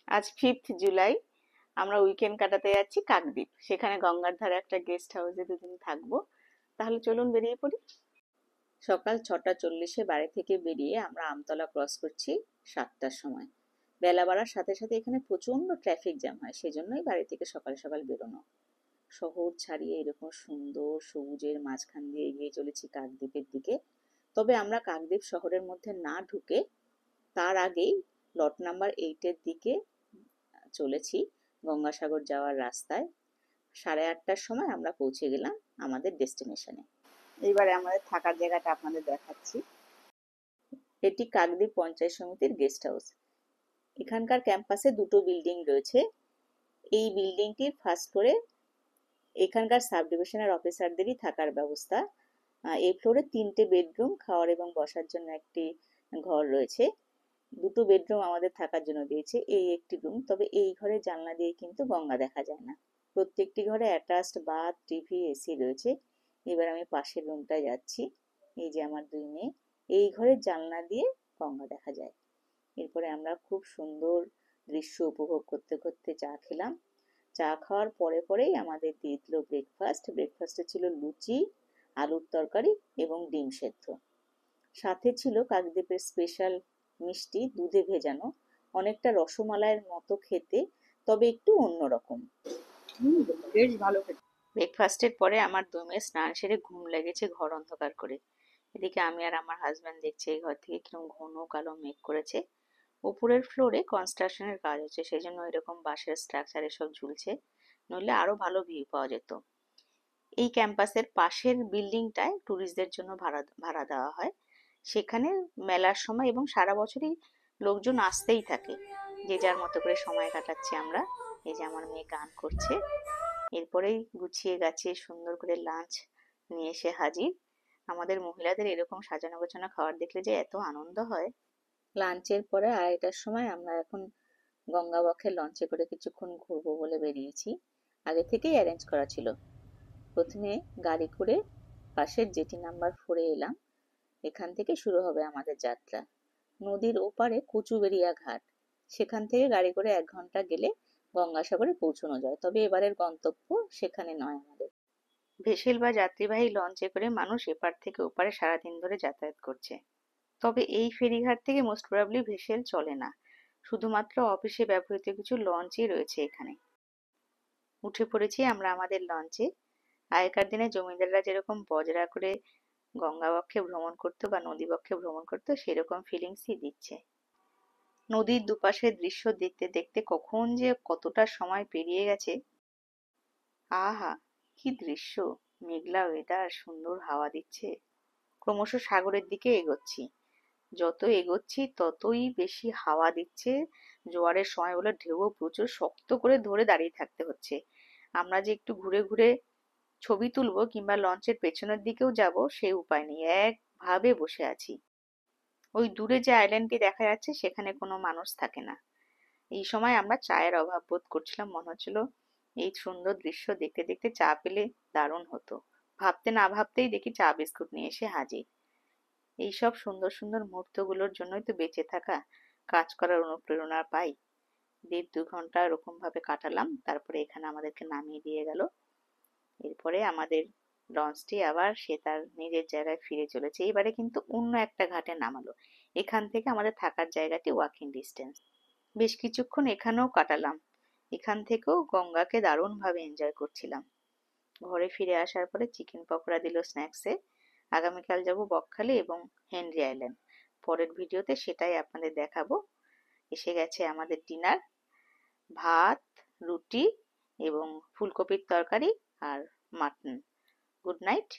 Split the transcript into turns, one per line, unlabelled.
আজ 5th জুলাই। আমরা weekend কাটাতে যাচ্ছি কাকদ্বীপ। সেখানে গঙ্গার ধারে একটা গেস্ট হাউসে দুদিন থাকবো। তাহলে চলুন বেরিয়ে পড়ি। সকাল 6:40-এ বাড়ি থেকে বেরিয়ে আমরা আমতলা ক্রস করছি 7টার সময়। বেলা বাড়ার সাথে সাথে এখানে প্রচন্ড ট্রাফিক জ্যাম হয়, সেজন্যই বাড়ি থেকে সকাল সকাল বেরোনো। শহর ছাড়িয়ে এরকম সুন্দর সবুজের মাঝখান দিয়ে এগিয়ে চলেছি কাকদ্বীপের দিকে। তবে আমরা কাকদ্বীপ শহরের মধ্যে না ঢুকে তার আগেই লট নাম্বার 8-এর দিকে চলেছি গঙ্গাসাগর যাওয়ার রাস্তায়। 8:30টার সময় আমরা পৌঁছে গেলাম আমাদের ডেস্টিনেশনে। এইবারে আমাদের থাকার জায়গাটা আপনাদের দেখাচ্ছি। এটি কাকদ্বীপ পঞ্চায়েত সমিতির গেস্ট হাউস। এখানকার ক্যাম্পাসে দুটো বিল্ডিং রয়েছে। এই বিল্ডিংটির ফার্স্ট ফ্লোরে এখানকার সাব ডিভিশনের অফিসারদেরই থাকার ব্যবস্থা। এই ফ্লোরে 3টে বেডরুম, খাওয়ার এবং বসার জন্য একটি ঘর রয়েছে। দুটো বেডরুম আমাদের থাকার জন্য দিয়েছে, এই একটি রুম। তবে এই ঘরে জানলা দিয়ে কিন্তু গঙ্গা দেখা যায় না। প্রত্যেকটি ঘরে অ্যাটাচড বাথ, টিভি, এসি রয়েছে। এবার আমি পাশের রুমটায় যাচ্ছি। এই যে আমার 2 মেয়ে, এই ঘরের জানলা দিয়ে গঙ্গা দেখা যায়। এরপরে আমরা খুব সুন্দর দৃশ্য উপভোগ করতে করতে চা খেলাম। চা খাওয়ার পরে পরেই আমাদের দিয়ে দিল ব্রেকফাস্ট। ব্রেকফাস্টে ছিল লুচি, আলুর তরকারি এবং ডিম সেদ্ধ। সাথে ছিল কাকদ্বীপের স্পেশাল মিষ্টি, দুধে ভেজানো, অনেকটা রসমালাইয়ের মতো খেতে, তবে একটু অন্যরকম। বেশ ভালো খেতে। ব্রেকফাস্টের পরে আমার 2 মেয়ে স্নান সেরে ঘুম লেগেছে ঘর অন্ধকার করে। এদিকে আমি আর আমার হাজব্যান্ড দেখছি এই ঘর থেকে কিরকম ঘন কালো মেঘ করেছে। উপরের ফ্লোরে কনস্ট্রাকশনের কাজ হচ্ছে, সেই জন্য এরকম বাঁশের স্ট্রাকচার এসব ঝুলছে, নইলে আরো ভালো ভিউ পাওয়া যেত। এই ক্যাম্পাসের পাশের বিল্ডিংটায় ট্যুরিস্টদের জন্য ভাড়া দেওয়া হয়। সেখানে মেলার সময় এবং সারা বছরই লোকজন আসতেই থাকে। যে যার মতো করে সময় কাটাচ্ছি আমরা। এই যে আমার মেয়ে গান করছে। এরপরেই গুছিয়ে গাছিয়ে সুন্দর করে লাঞ্চ নিয়ে এসে হাজির। আমাদের মহিলাদের এরকম সাজানো গোছানো খাবার দেখলে যে এত আনন্দ হয়। লাঞ্চের পরে 2:30টার সময় আমরা এখন গঙ্গাবক্ষে লঞ্চে করে কিছুক্ষণ ঘুরবো বলে বেরিয়েছি। আগে থেকেই অ্যারেঞ্জ করা ছিল। প্রথমে গাড়ি করে পাশের জেটি নাম্বার 4-এ এলাম। এখান থেকে শুরু হবে আমাদের যাত্রা। নদীর ওপারে কচুবেড়িয়া ঘাট, সেখান থেকে গাড়ি করে 1 ঘন্টা গেলে গঙ্গাসাগরে পৌঁছানো যায়। তবে এবারের গন্তব্য সেখানে নয় আমাদের। ভেসেল বা যাত্রীবাহী লঞ্চে করে মানুষ এপার থেকে ওপারে সারাদিন ধরে যাতায়াত করছে। তবে এই ফেরিঘাট থেকে মোস্ট প্রবাবলি ভেসেল চলে না, শুধুমাত্র অফিসে ব্যবহৃত কিছু লঞ্চই রয়েছে এখানে। উঠে পড়েছি আমরা আমাদের লঞ্চে। আগেকার দিনে জমিদাররা যেরকম বজরা করে গঙ্গাবক্ষে ভ্রমণ করতো বা নদীবক্ষে ভ্রমণ করতো, সেরকম ফিলিংসই দিচ্ছে। নদীর দুপাশের দৃশ্য দেখতে দেখতে কখন যে কতটা সময় পেরিয়ে গেছে। আহা, কি দৃশ্য! মেঘলা ওয়েদার, সুন্দর হাওয়া দিচ্ছে। ক্রমশ সাগরের দিকে এগোচ্ছি। যত এগোচ্ছি ততই বেশি হাওয়া দিচ্ছে। জোয়ারের সময় বলে ঢেউও প্রচুর, শক্ত করে ধরে দাঁড়িয়ে থাকতে হচ্ছে। আমরা যে একটু ঘুরে ঘুরে ছবি তুলবো কিংবা লঞ্চের পেছনের দিকেও যাব, সেই উপায় নেই, একভাবে বসে আছি। ওই দূরে যে আইল্যান্ডটি দেখা যাচ্ছে সেখানে কোনো মানুষ থাকে না। এই সময় আমরা চায়ের অভাব বোধ করছিলাম, মনে হচ্ছিল এই সুন্দর দৃশ্য দেখতে দেখতে চা পেলে দারুণ হতো। ভাবতে না ভাবতেই দেখি চা বিস্কুট নিয়ে এসে হাজির। এইসব সুন্দর সুন্দর মুহূর্তগুলোর জন্যই তো বেঁচে থাকা, কাজ করার অনুপ্রেরণা পাই। 1.5-2 ঘন্টা এরকম ভাবে কাটালাম, তারপরে এখানে আমাদেরকে নামিয়ে দিয়ে গেল। এরপরে আমাদের লঞ্চটি আবার সে তার নিজের জায়গায় ফিরে চলেছে। এবারে কিন্তু অন্য একটা ঘাটে নামালো। এখান থেকে আমাদের থাকার জায়গাটি ওয়াকিং ডিস্টেন্স। বেশ কিছুক্ষণ এখানেও কাটালাম। এখান থেকেও গঙ্গাকে দারুণ ভাবে এনজয় করছিলাম। ঘরে ফিরে আসার পরে চিকেন পকোড়া দিল স্ন্যাক্সে। আগামীকাল যাব বকখালি এবং হেনরি আইল্যান্ড। পরের ভিডিওতে সেটাই আপনাদের দেখাবো। এসে গেছে আমাদের ডিনার, ভাত, রুটি এবং ফুলকপির তরকারি আর মাটন। Good night.